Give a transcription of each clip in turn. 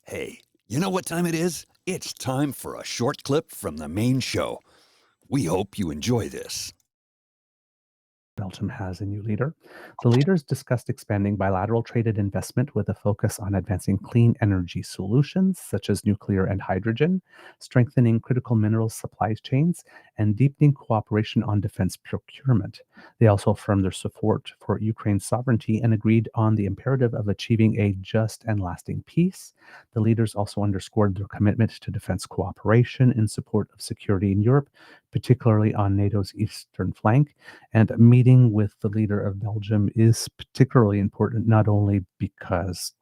Hey, you know what time it is? It's time for a short clip from the main show. We hope you enjoy this. Belgium has a new leader. The leaders discussed expanding bilateral trade and investment with a focus on advancing clean energy solutions such as nuclear and hydrogen, strengthening critical minerals supply chains, and deepening cooperation on defense procurement. They also affirmed their support for Ukraine's sovereignty and agreed on the imperative of achieving a just and lasting peace. The leaders also underscored their commitment to defense cooperation in support of security in Europe, particularly on NATO's eastern flank. And a meeting with the leader of Belgium is particularly important, not only because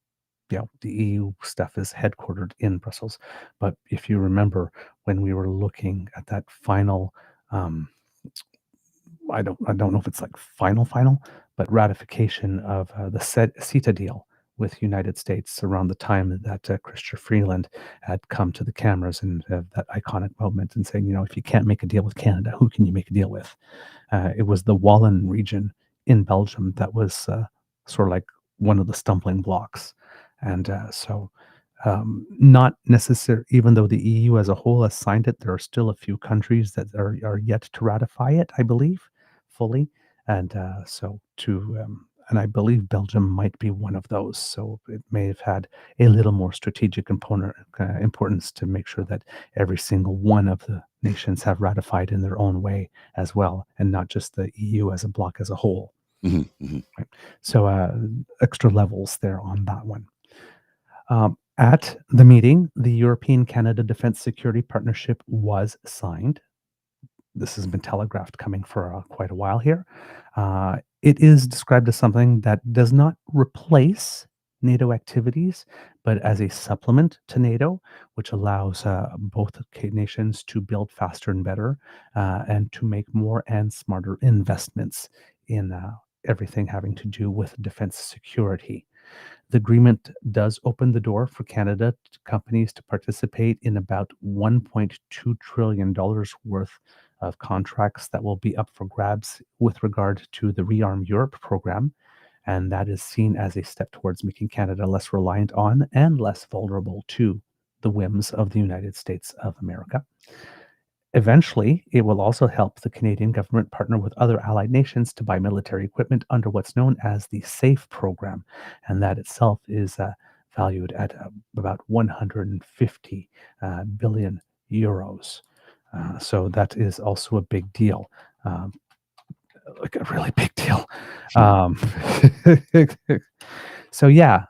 the EU stuff is headquartered in Brussels, but if you remember when we were looking at that final, um, I don't know if it's like final, but ratification of the CETA deal with United States around the time that Chrysler Freeland had come to the cameras and that iconic moment and saying, if you can't make a deal with Canada, who can you make a deal with? It was the Wallen region in Belgium that was sort of like one of the stumbling blocks. And not necessary, even though the EU as a whole has signed it, there are still a few countries that are yet to ratify it, I believe, fully. And and I believe Belgium might be one of those. So it may have had a little more strategic importance to make sure that every single one of the nations have ratified in their own way as well, and not just the EU as a bloc as a whole. Mhm, mhm. Right? So extra levels there on that one. At the meeting, the European Canada Defence Security Partnership was signed. This has been telegraphed coming for quite a while here. It is described as something that does not replace NATO activities, but as a supplement to NATO, which allows both nations to build faster and better and to make more and smarter investments in everything having to do with defense security. The agreement does open the door for Canada companies to participate in about $1.2 trillion worth of contracts that will be up for grabs with regard to the Rearm Europe program. And that is seen as a step towards making Canada less reliant on and less vulnerable to the whims of the United States of America. Eventually, it will also help the Canadian government partner with other allied nations to buy military equipment under what's known as the SAFE program. And that itself is valued at about 150 billion euros. So that is also a big deal, um, like a really big deal. Hmm. Um, so, yeah,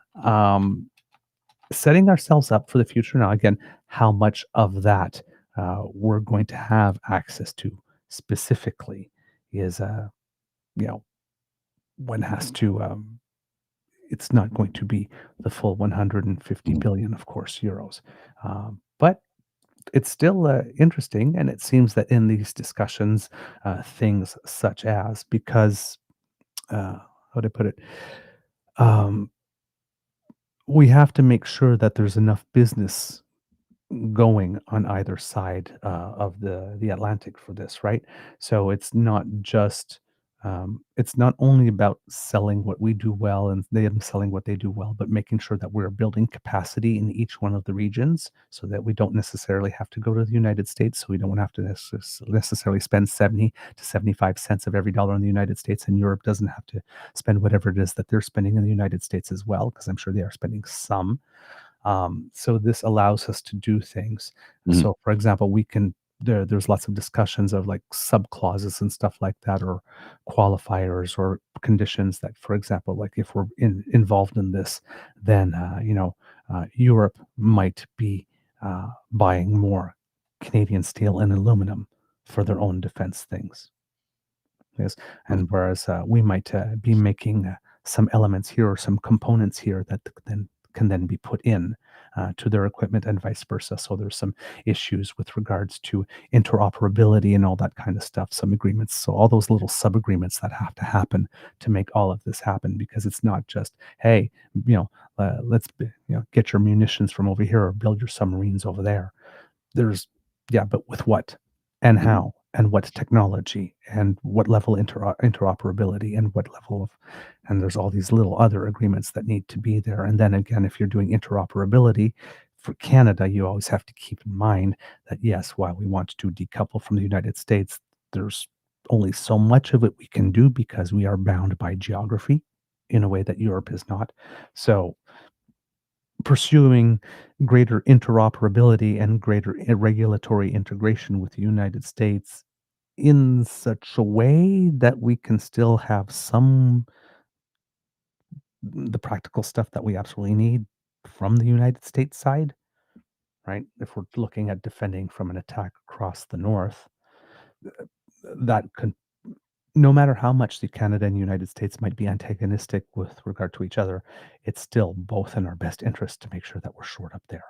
setting ourselves up for the future. Now, again, how much of that we're going to have access to specifically is, you know, one has to. It's not going to be the full 150 Mhm. billion, of course, euros, but it's still interesting, and it seems that in these discussions, things such as because how to put it. Um, we have to make sure that there's enough business going on either side of the Atlantic for this, right? So it's not only about selling what we do well and them selling what they do well, but making sure that we're building capacity in each one of the regions so that we don't necessarily have to go to the United States. So we don't have to necessarily spend 70 to 75 cents of every dollar in the United States, and Europe doesn't have to spend whatever it is that they're spending in the United States as well, because I'm sure they are spending some. So this allows us to do things. Mhm. So, for example, there's lots of discussions of like sub clauses and stuff like that, or qualifiers or conditions that, for example, like if we're involved in this, then Europe might be buying more Canadian steel and aluminum for their own defense things. Yes, Right. and whereas we might be making some elements here or some components here that then can then be put in to their equipment and vice versa. So there's some issues with regards to interoperability and all that kind of stuff. Some agreements, so all those little sub agreements that have to happen to make all of this happen, because it's not just hey, get your munitions from over here or build your submarines over there. There's yeah, but with what? and Hmm. how and what technology and what level interoperability and what level of, and there's all these little other agreements that need to be there. And then again, if you're doing interoperability for Canada, you always have to keep in mind that yes, while we want to decouple from the United States, there's only so much of it we can do because we are bound by geography in a way that Europe is not. So pursuing greater interoperability and greater regulatory integration with the United States in such a way that we can still have some the practical stuff that we absolutely need from the United States side, right? If we're looking at defending from an attack across the north, that could, no matter how much the Canada and United States might be antagonistic with regard to each other, it's still both in our best interest to make sure that we're shored up there.